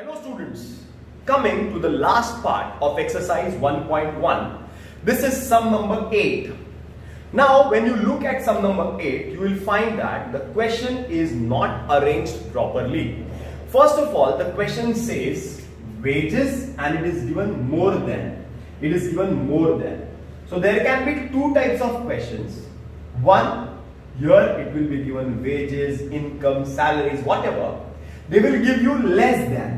Hello students, coming to the last part of exercise 1.1. This is sum number 8. Now when you look at sum number 8, you will find that the question is not arranged properly. First of all, the question says wages and it is given more than. It is given more than. So there can be two types of questions. One, here it will be given wages, income, salaries, whatever. They will give you less than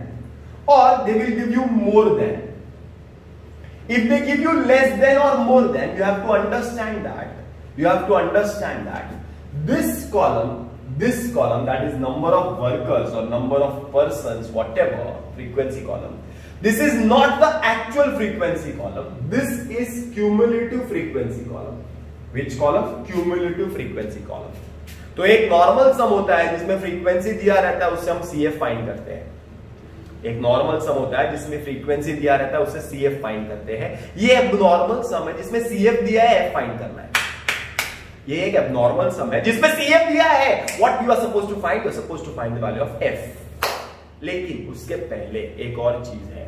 or they will give you more than. If they give you less than or more than, you have to understand that. This column that is number of workers or number of persons, whatever, frequency column. This is not the actual frequency column. This is cumulative frequency column. Which column? Cumulative frequency column. तो एक normal सम होता है जिसमें frequency दिया रहता है, उससे हम CF फाइंड करते हैं. एक नॉर्मल सम होता है जिसमें फ्रीक्वेंसी दिया रहता है, उससे CF फाइंड करते हैं. ये एब्नॉर्मल सम है जिसमें CF दिया है, F फाइंड करना है. ये एक एब्नॉर्मल सम है जिसमें CF दिया है. What you are supposed to find? You are supposed to find the value of F. लेकिन उसके पहले एक और चीज है.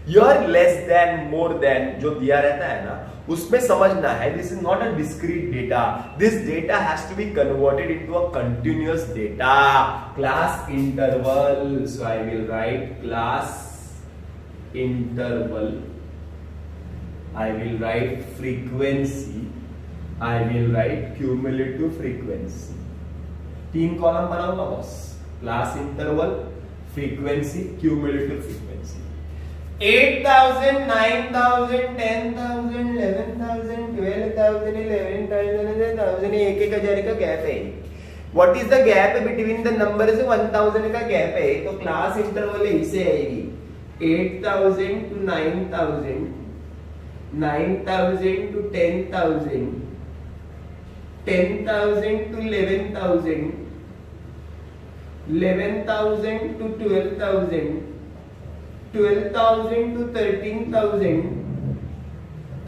Your less than more than जो दिया रहता है ना, उसमें समझना है this is not a discrete data. This data has to be converted into a continuous data. Class interval. So I will write class interval. I will write frequency. I will right cumulative frequency. 3 column बनाऊंगा बस. Class interval, frequency, cumulative frequency. 8,000, 9,000, 10,000, 11,000, 12,000, 11,000, एक हजार का gap है. What is the gap between the numbers? 1,000 का gap है. तो class interval इसे आएगी 8,000 to 9,000, 9,000 to 10,000, 10,000 to 11,000, 11,000 to 12,000, 12,000 to 13,000,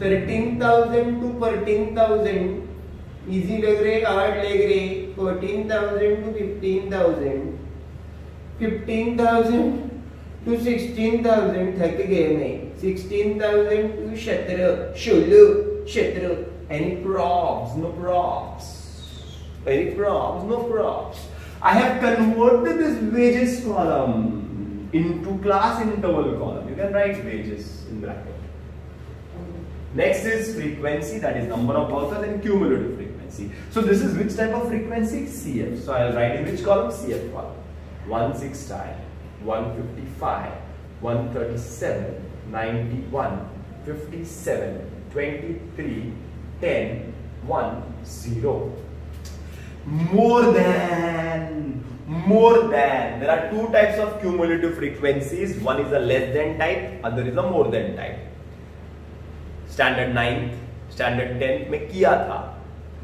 13,000 to 14,000. Easy लग रहे, हार्ड लग रहे. 14,000 to 15,000, 15,000 to 16,000. थक गए मैं. 16,000 to 17. Any props? No props. Any props? No props. I have converted this wages column into class interval column. You can write wages in bracket. Next is frequency, that is number of workers, and cumulative frequency. So this is which type of frequency? CF. So I'll write in which column? CF column. 160, 155, 137, 91, 57, 23, 10, 1, 0. More than. There are two types of cumulative frequencies. One is a less than type, other is a more than type. Standard 9th, standard 10th में किया था,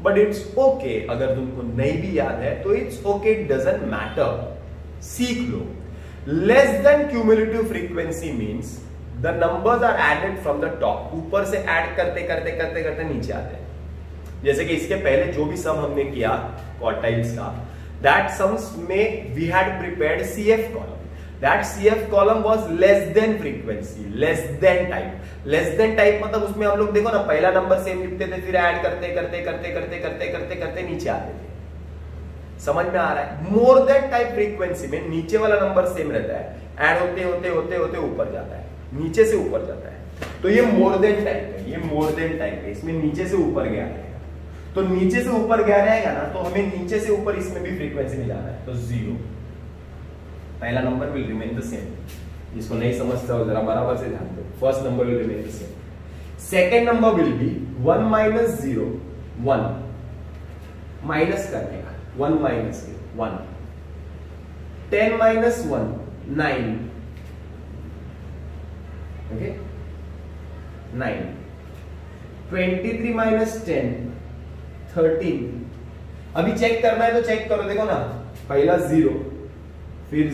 but it's okay. अगर तुमको नहीं भी याद है तो it's okay, it doesn't matter. सीख लो. Less than cumulative frequency means the numbers are added from the top. ऊपर से add करते नीचे आते हैं. जैसे कि इसके पहले जो भी सम हमने किया क्वार्टाइल्स का, that sums में we had prepared CF column. That CF column was less than frequency, less than type. Less than type मतलब उसमें हम लोग देखो ना, पहला नंबर सेम लिखते थे, फिर ऐड करते नीचे आते थे. समझ में आ रहा है? मोर देन टाइप फ्रीक्वेंसी में नीचे वाला नंबर सेम रहता है, ऐड होते ऊपर जाता है, नीचे से ऊपर जाता है. तो ये मोर देन टाइप है. ये मोर देन टाइप है. इसमें नीचे से ऊपर गया है. तो नीचे से ऊपर गया रहेगा ना, तो हमें नीचे से ऊपर इसमें भी फ्रीक्वेंसी में जाना है. तो 0. पहला number will remain the same. जिसको नहीं समझता हो जरा बराबर से ध्यान दो. First number will remain the same. Second number will be 1 minus 0, 1. Minus करने का 1 minus 1. 10 minus 1, 9. ओके, 9. 23 minus 10, 13. अभी चेक करना है तो चेक करो. देखो ना, पहला 0, फिर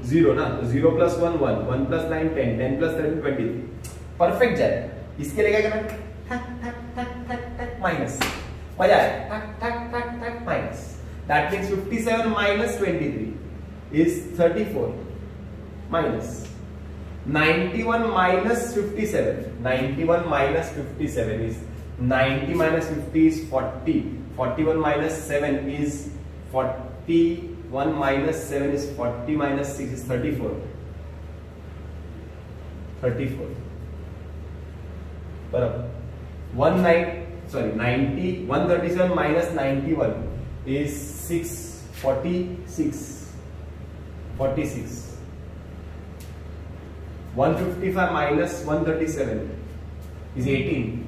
0 ना, तो 0 plus 1, 1, 1 plus 9, 10, 10 plus 13, 23. परफेक्ट जाए. इसके लिए क्या करना? माइनस. मजा आया. Minus. That means 57 minus 23 is 34. minus 91 minus 57. 91 minus 57 is 90 minus 50 is 40. 41 minus 7 is 41 minus 7 is 40 minus 6 is 34. 34. बराबर 137 minus 91 is 46. 155 minus 137 is 18.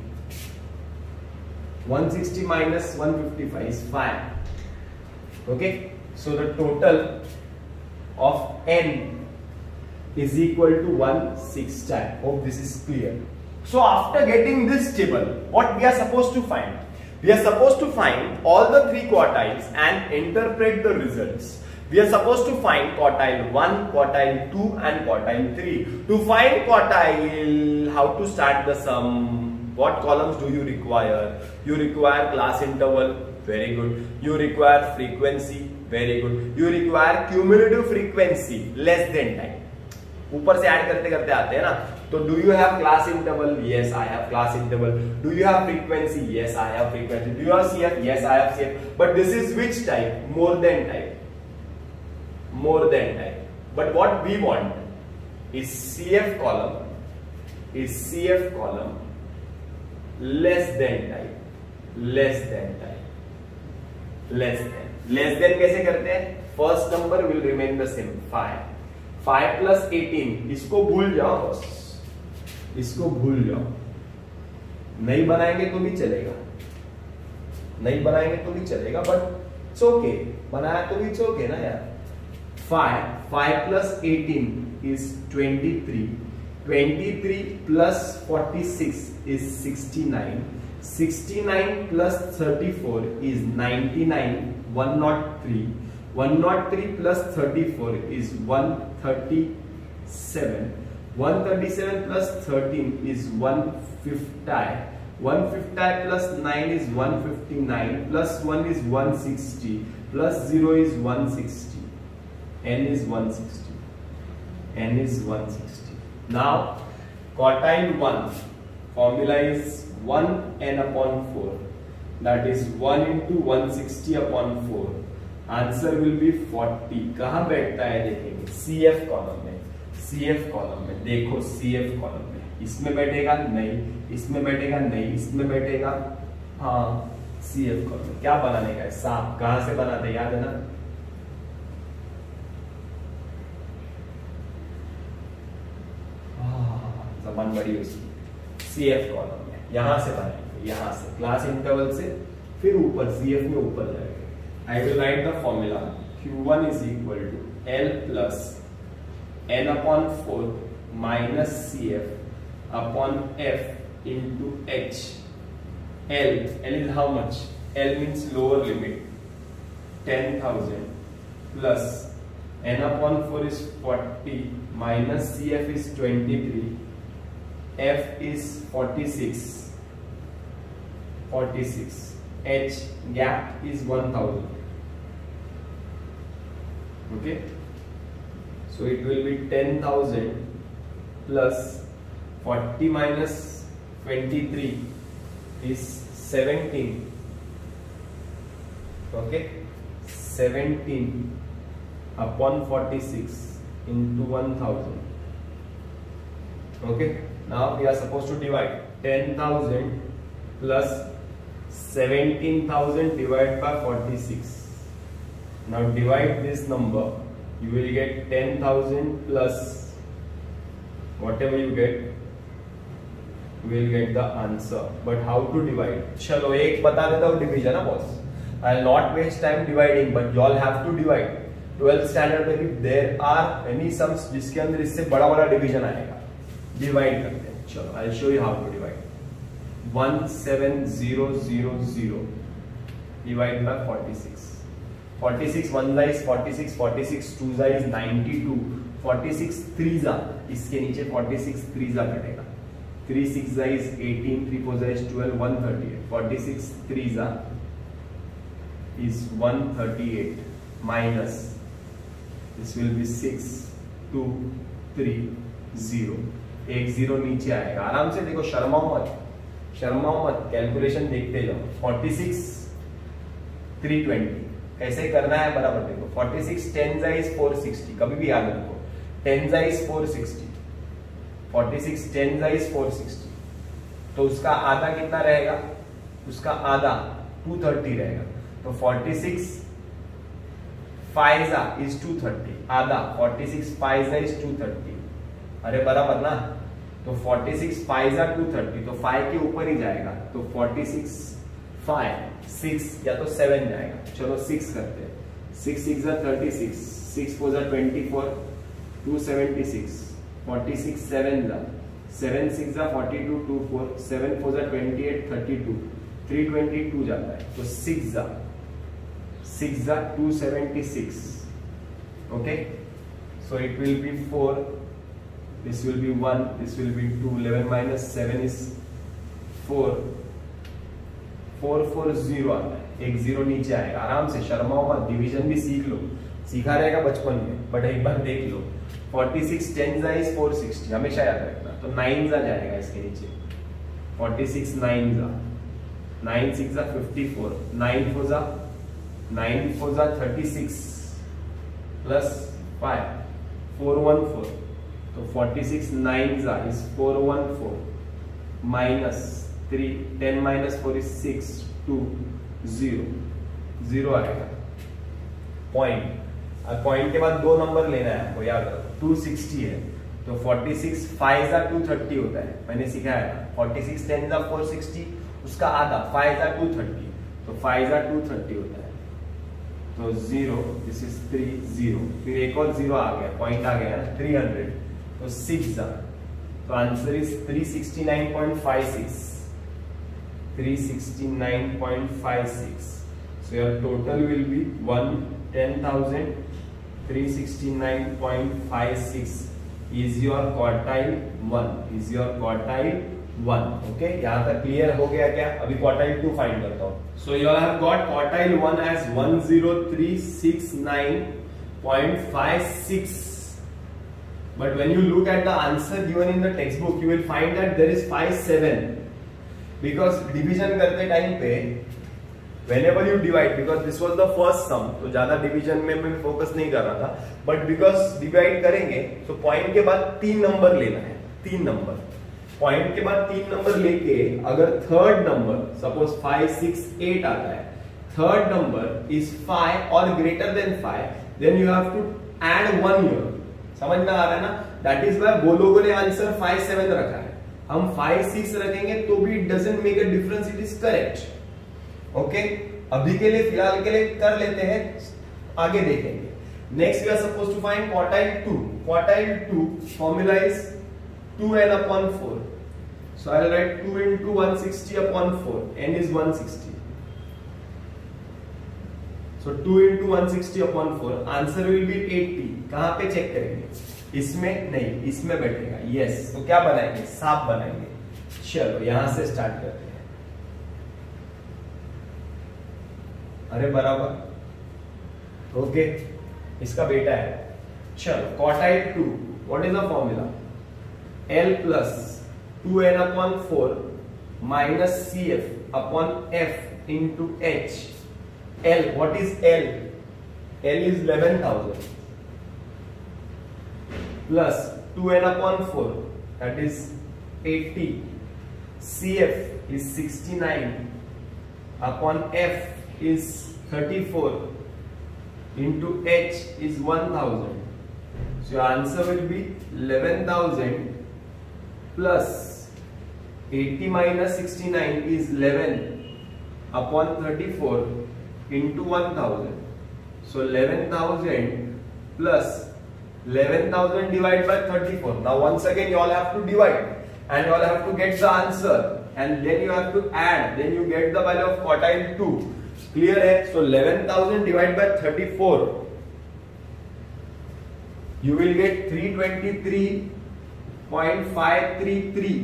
160 minus 155 is 5. Okay, so the total of n is equal to 160. Hope this is clear. So after getting this table, what we are supposed to find? We are supposed to find all the three quartiles and interpret the results. We are supposed to find quartile 1, quartile 2 and quartile 3. To find quartile, how to start the sum? What columns do you require? You require class interval, very good. You require frequency, very good. You require cumulative frequency, less than time. ऊपर से add करते करते आते हैं ना. तो do you have class interval? Yes, I have class interval. Do you have frequency? Yes, I have frequency. Do you have CF? Yes, I have CF. But this is which type? More than type. More than type. But what we want is CF column less than type. Less than कैसे करते हैं? First number will remain the same, 5. 5 plus 18, इसको भूल जाओ बस, इसको भूल जाओ. नहीं बनाएंगे तो भी चलेगा, बट इट्स ओके. बनाया तो भी इट्स ओके ना यार. 5 plus 18 is 23. 23 plus 46 is 69. 69 plus 34 is 99. 103. 103 plus 34 is 137. 137 plus 13 is 150. 150 plus 9 is 159. Plus 1 is 160. Plus 0 is 160. N is 160. Now, quartile 1 formula is 1n upon 4. That is 1 into 160 upon 4. Answer will be 40. कहां बैठता है देखेंगे? CF column में. देखो CF column में इसमें बैठेगा नहीं, इसमें बैठेगा नहीं, इसमें बैठेगा हाँ. CF कॉलम में क्या बनाने का है? सांप. कहां से बनाते याद है ना? जबान बड़ी उसकी. CF कॉलम में यहां से बनाएंगे, यहां से क्लास इंटरवल से, फिर ऊपर CF में ऊपर जाएगा. I will write the formula. Q1 is equal to L plus N upon 4 minus CF upon F into H. L is how much? L means lower limit. 10,000 plus N upon 4 is 40 minus CF is 23. F is 46. H gap is 1000. Okay, so it will be 10,000 plus 40 minus 23 is 17. Okay, 17 upon 46 into 1000. Okay, now we are supposed to divide 10,000 plus 17,000 divided by 46. Now divide this number, you will get 10,000 plus whatever you get, you will get the answer. But how to divide? चलो एक बता देता हूँ division ना boss. I'll not waste time dividing, but you all have to divide. 12th standard में भी there are many sums जिसके अंदर इससे बड़ा बड़ा division आएगा. Divide करते हैं. चलो I'll show you how to divide. 17000 divided by 46. 46 1 is 46, 46 2 is 92, 46 3 इसके नीचे 46 3 कटेगा. 3 6 is 18, 3 4 is 12, 138. 46 3 is 138 minus this will be 6 2 0, एक 0 नीचे आएगा। आराम से देखो, शर्माओ मत, कैलकुलेशन देखते जाओ। 46 320 कैसे करना है बराबर देखो। 46 10 is 460, कभी भी याद रखो 10 is 460, 46 10 is 460, तो उसका आधा कितना रहेगा, उसका आधा 230 रहेगा। तो 46 5 is 230, आधा 46 5 is 230, अरे बराबर ना। तो 46 5 230, तो 5 के ऊपर ही जाएगा, तो 46 5 6 या तो 7 जाएगा। चलो 6 करते हैं। 6 6 36, 6 4 24, 276, 46 7 7 6 42, 2 4, 7 4 28 32, 322 जाता है। तो 6 276, okay, so it will be 4, this will be 1, this will be 2, 11 minus 7 is 4, 440 आता है, एक 0 नीचे आएगा। आराम से, शर्माओ मत, डिवीजन भी सीख लो, सीखा रहेगा बचपन में, बट एक बार देख लो। 46 10 is 460, हमेशा याद रखना। तो 9 जाएगा इसके नीचे, 46 9 9 6 54, 9 4 36 प्लस 5 414, तो 46 9 is 414 minus 3, 10 minus 4 is 6, 2 0 आएगा। पॉइंट, अब पॉइंट के बाद 2 नंबर लेना है आपको, याद रखो 260 है, तो 46 5 230 होता है, मैंने सिखाया था। 46 10 460, उसका आधा 5 230, तो 5 230 होता है। तो 0, दिस इज 3 0, फिर एक और 0 आ गया, पॉइंट आ गया ना 300, तो 6 तो answer is 369.56, 369.56। so your total will be 10,369.56 is your quartile 1, is your quartile 1। Okay, यहां तक क्लियर हो गया क्या? अभी क्वार्टाइल 2 फाइंड करता हूं। So you have got quartile 1 as 10369.56, but when you look at the answer given in the textbook you will find that there is 57, because division करते time पे whenever you divide, because this was the first sum, तो ज्यादा division में मैं focus नहीं कर रहा था, बट बिकॉज डिवाइड करेंगे तो पॉइंट के बाद 3 नंबर लेना है, 3 नंबर, पॉइंट के बाद 3 नंबर लेके अगर थर्ड नंबर सपोज 5 6 8 आता है, थर्ड नंबर इज 5 और greater than 5, then you have to add 1 year. समझ में आ रहा है ना? दैट इज व्हाई वो लोगों ने आंसर 5 7 रखा है, हम 5 6 रखेंगे तो भी it doesn't make a difference, it is correct. Okay, अभी के लिए फिलहाल के लिए कर लेते हैं, आगे देखेंगे। Next we are suppose to find quartile 2। Quartile 2 formula is 2n/4, so I'll write 2 into 160/4, n is 160, so 2 into 160/4, answer will be 80। कहां पे चेक करेंगे? इसमें नहीं, इसमें बैठेगा, यस। तो क्या बनाएंगे? सांप बनाएंगे। चलो यहां से स्टार्ट करते हैं। अरे बराबर, ओके, इसका बेटा है। चलो quartile 2, what is the formula? L plus 2n/4 minus CF/F into H. L, what is L? L is 11,000 plus 2n/4, that is 80. CF is 69/F is 34 into H is 1000. So your answer will be 11,000 plus 80 minus 69 is 11/34 into 1000. So 11,000 plus 11,000 divided by 34. Now once again you all have to divide and you all have to get the answer and then you have to add, then you get the value of quartile 2. Clear hai? So 11,000 divided by 34, you will get 323.533.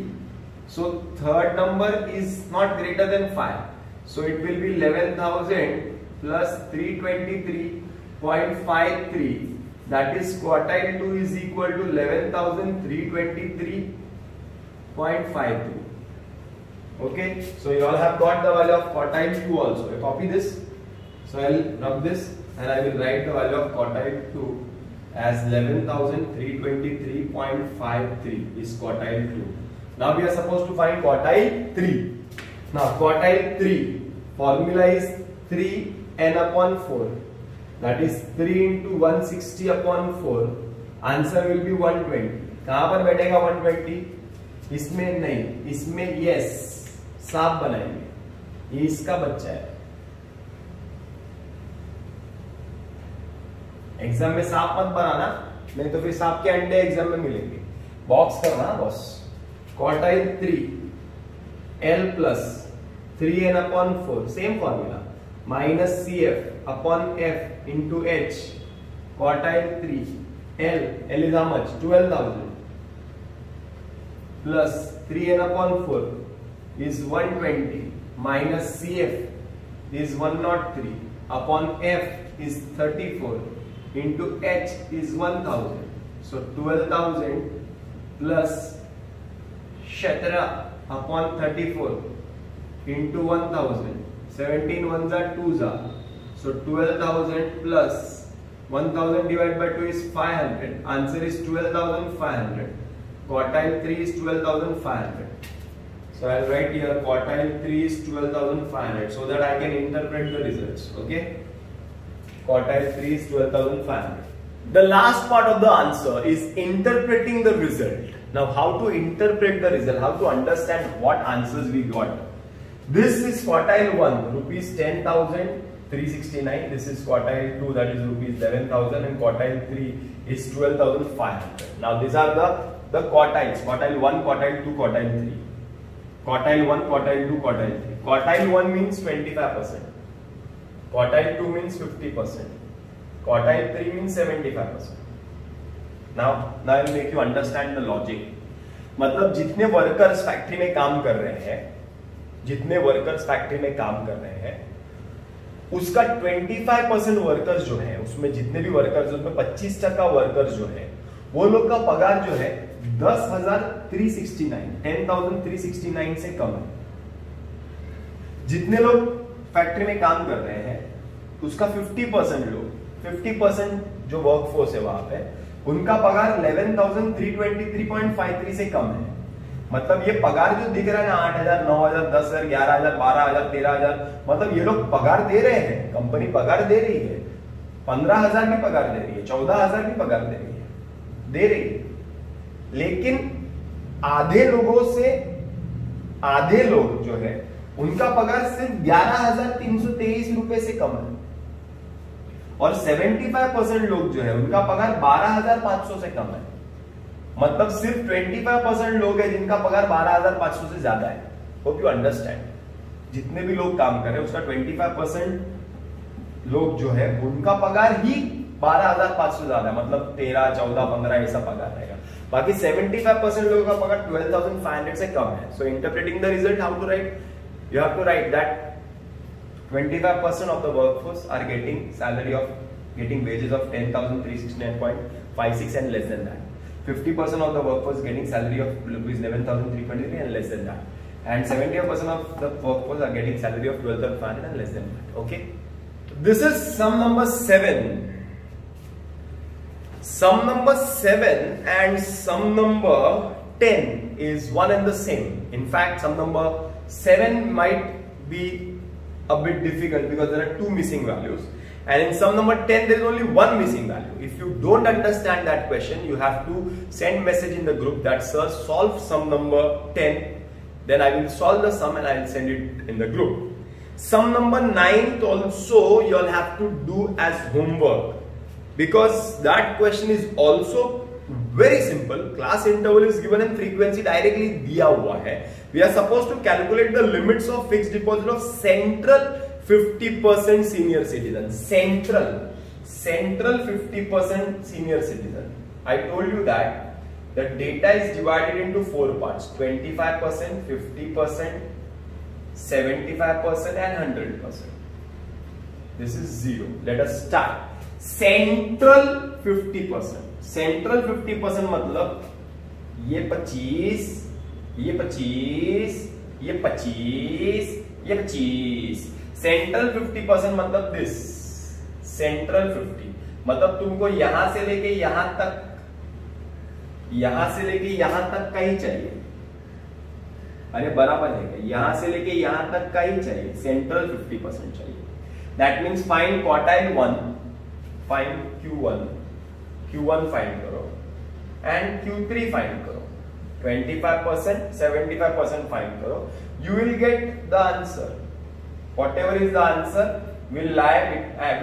So third number is not greater than 5. So it will be 11,000 plus 323.53 that is quartile 2 is equal to 11,323.53. Okay, so you all have got the value of quartile 2 also. I copy this, so I will rub this and I will write the value of quartile 2 as 11,323.53 is quartile 2. Now we are supposed to find quartile 3. Now quartile 3 formula is 3n upon 4, that is 3 into 160 upon 4. Answer will be 120. कहाँ पर बैठेगा 120? इसमें नहीं, इसमें yes सांप बनाएंगे, ये इसका बच्चा है। एग्जाम में सांप मत बनाना, नहीं तो फिर सांप के अंडे एग्जाम में मिलेंगे। बॉक्स करना boss. Quartile 3 L plus 3n upon 4, same formula, minus CF upon F into H. Quartile 3 L is how much? 12,000 plus 3n upon 4 is 120 minus CF is 103 upon F is 34 into H is 1000. So 12,000 plus 17 upon 34 into 1000. 17 ones are 2s are. So 12,000 plus 1000 divided by 2 is 500. Answer is 12,500. Quartile 3 is 12,500. So I will write here quartile 3 is 12,500 so that I can interpret the results. Okay. Quartile 3 is 12,500. The last part of the answer is interpreting the result. Now how to interpret the result, how to understand what answers we got. This is quartile 1, rupees 10,369. This is quartile 2, that is rupees 11,000, and quartile 3 is 12,500. Now these are the quartiles, quartile 1, quartile 2, quartile 3. Quartile 1, quartile 2, quartile 3. Quartile 1 means 25%. Quartile 2 means 50%. Quartile 3 means 75%. Now I will make you understand the logic. मतलब जितने workers factory में काम कर रहे हैं, जितने workers factory में काम कर रहे हैं, उसका 25% वर्कर्स जो है, उसमें जितने भी वर्कर्स, उसमें 25% वर्कर्स जो है, वो लोग का पगार जो है 10,369 से कम है। जितने लोग फैक्ट्री में काम कर रहे हैं, उसका 50% लोग, 50% जो वर्कफोर्स है वहां पे, उनका पगार 11,323.53 से कम है। मतलब ये पगार जो दिख रहा है ना, 8,000, 9,000, 10,000, 11,000, 12,000, 13,000, मतलब ये लोग पगार दे रहे हैं, कंपनी पगार दे रही है, 15,000 की पगार दे रही है, 14,000 की पगार दे रही है, लेकिन आधे लोगों से आधे लोग जो है उनका पगार सिर्फ 11,323 रुपए से कम है, और 75% लोग जो है उनका पगार 12,500 से कम है। मतलब सिर्फ 25% लोग हैं जिनका पगार 12,500 से ज्यादा है। Hope you understand. जितने भी लोग काम कर रहे हैं उसका 25% लोग जो है उनका पगार ही 12,500 ज्यादा है, मतलब 13, 14, 15 ऐसा पगार रहेगा। बाकी 75% लोगों का पगार 12,500 से कम है। So interpreting the result, how to write? You have to write that 25% of the workforce are getting wages of 10,369.56 and less than that. 50% of the workforce getting salary of rupees 11,323 and less than that. And 70% of the workforce are getting salary of 12,500 and less than that. Okay. This is sum number 7. Sum number 7 and sum number 10 is one and the same. In fact, sum number 7 might be a bit difficult because there are 2 missing values, and in sum number 10 there is only 1 missing value. If you don't understand that question, you have to send message in the group that sir solve sum number 10, then I will solve the sum and I will send it in the group. Sum number 9 also you all have to do as homework, because that question is also very simple. Class interval is given and frequency directly दिया हुआ है. We are supposed to calculate the limits of fixed deposit of central 50% senior citizen. Central 50% senior citizen. I told you that the data is divided into 4 parts: 25%, 50%, 75% and 100%. This is 0. Let us start. Central 50%, central 50% मतलब ये 25, ये 25, ये 25, ये 25। Central 50% मतलब this, central 50 मतलब तुमको यहां से लेके यहां तक, यहां से लेके यहां तक का ही चाहिए। अरे बराबर है, यहां से लेके यहां तक का ही चाहिए, सेंट्रल 50% चाहिए। That means find quartile 1, find Q1, Q1 find करो एंड Q3 फाइंड करो, 25%, 75% फाइंड करो, you will get the answer. Whatever is the answer will lie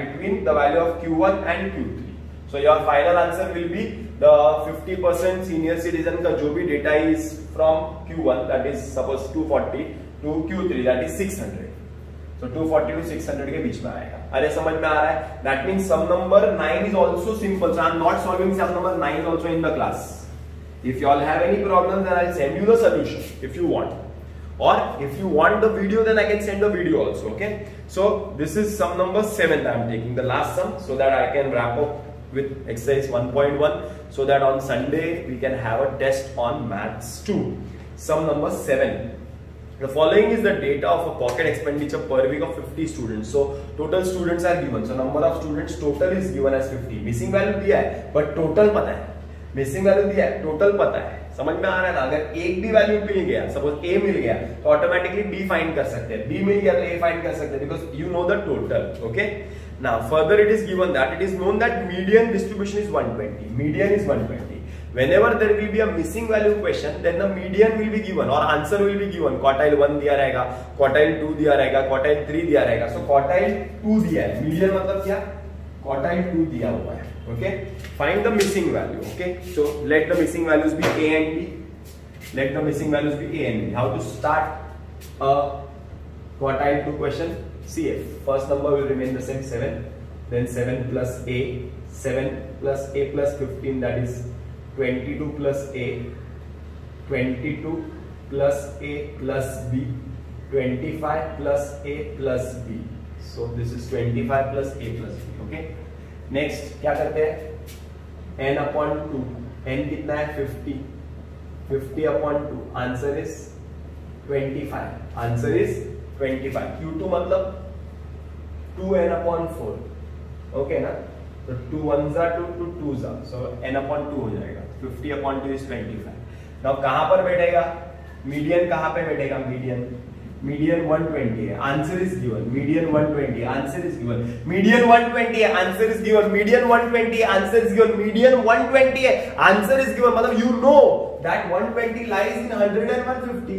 between the value of Q1 and Q3. So your final answer will be the 50% senior citizen का जो भी data is from Q1, that is suppose 240 to Q3, that is 600. So 240 to 600 के बीच में आएगा। अरे समझ में आ रहा है? That means sum number 9 is also simple. So I am not solving sum number 9 also in the class. If you all have any problems, then I'll send you the solution if you want. Or if you want the video, then I can send the video also. Okay. So this is sum number 7 that I am taking, the last sum, so that I can wrap up with exercise 1.1, so that on Sunday we can have a test on maths 2. Sum number 7. The following is the data of a pocket expenditure per week of 50 students. So total students are given. So number of students total is given as 50. Missing value दिया है, but total पता है. Missing value दिया है, total पता है. समझ में आ रहा है ना? अगर एक भी वैल्यू मिल गया, सपोज A मिल गया, तो ऑटोमेटिकली B फाइंड कर सकते हैं. B मिल गया तो A फाइंड कर सकते हैं, because you know the total. Okay. Now further it is given that it is known that median distribution is 120. Median is 120. Whenever there will be a missing value question, then the median will be given or answer will be given. Quartile 1 दिया रहेगा, quartile 2 दिया रहेगा, quartile 3 दिया रहेगा. So quartile 2 दिया है. Median मतलब क्या? Quartile 2 दिया हुआ है. Okay. Find the missing value. Okay. So let the missing values be A and B. Let the missing values be A and B. How to start a quartile 2 question? CF. First number will remain the same, 7. Then 7 plus A. 7 plus A plus 15, that is 22 plus A, 22 plus A plus B, 25 plus A plus B. So this is 25 plus A plus B. Okay. Next क्या करते हैं? N upon 2. N कितना है? 50. 50 upon 2. Answer is 25. Answer is 25. Q2 मतलब 2N upon 4. Okay ना? तो 2 1s are 2, 2 2s are. So N upon 2 हो जाएगा. 50 upon 2 is 25. Now कहाँ पर बैठेगा? मीडियन कहाँ पे बैठेगा? मीडियन 120 है. Answer is given. Median 120, answer is given. Median 120 है, answer is given. Median 120 answer is given. Median 120 है, आंसर इज गिवन. मतलब you know that 120 lies in 100 and 150.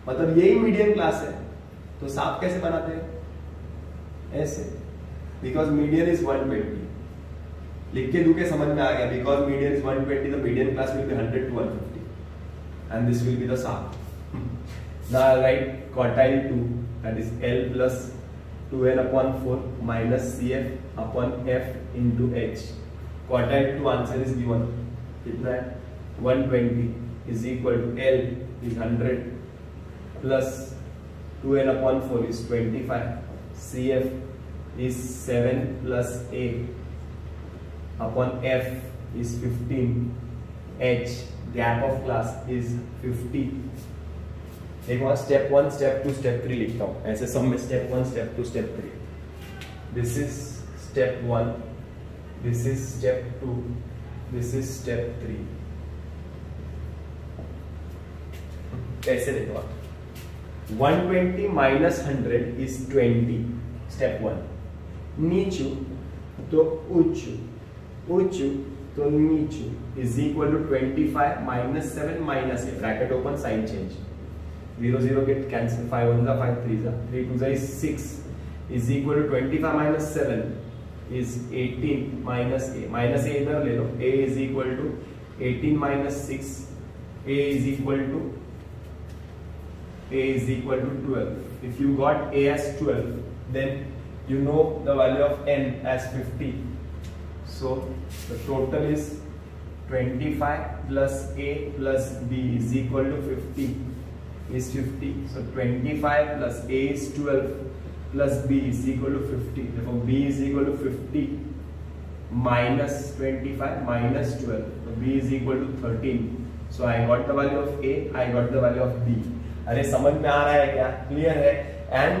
मतलब यही मीडियन क्लास है. तो साफ कैसे बनाते हैं? ऐसे. Because median is 120. लिख के दूं के समझ में आ गया. Because median is 120, the median class will be 100 to 150, and this will be the sum. Now I write quartile 2, that is L plus 2N upon 4 minus CF upon F into H. Quartile 2 answer is given. कितना है? 120 is equal to L is 100 plus 2N upon 4 is 25. CF is 7 plus A upon F is 15. H gap of class is 50. एक बार step 1, step 2, step 3 लिखता हूं. ऐसे सब में step 1, step 2, step 3. This is step 1, this is step 2, this is step 3. कैसे देखो आप? 120 minus 100 is 20. Step 1. नीचू तो ऊंचू, ऊंचू तो नीचू is equal to 25 minus 7 minus A. Bracket open, sign change. 0 0 get cancel. 5 1 जा 5 3 जा 3 2 जा is 6 is equal to 25 minus 7 is 18 minus A. Minus A इधर ले लो. A is equal to 18 minus 6. A is equal to 12. If you got A as 12, then you know the value of N as 50. So the total is 25 plus A plus B is equal to 50. Is 50. So 25 plus A is 12 plus B is equal to 50. Therefore B is equal to 50 -25 -12, so b is equal to 13. So I got the value of a, I got the value of b. अरे समझ में आ रहा है क्या? Clear है? And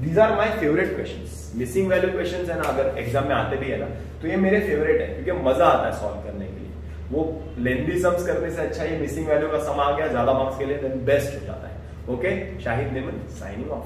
these are my favourite questions. Missing value questions है ना, अगर एग्जाम में आते भी है ना, तो ये मेरे फेवरेट है क्योंकि मजा आता है सॉल्व करने के लिए. वो लेंथी सम्स करने से अच्छा ये मिसिंग वैल्यू का सम आ गया ज्यादा मार्क्स के लिए, देन बेस्ट हो जाता है. Okay, Shahid Neyman signing off.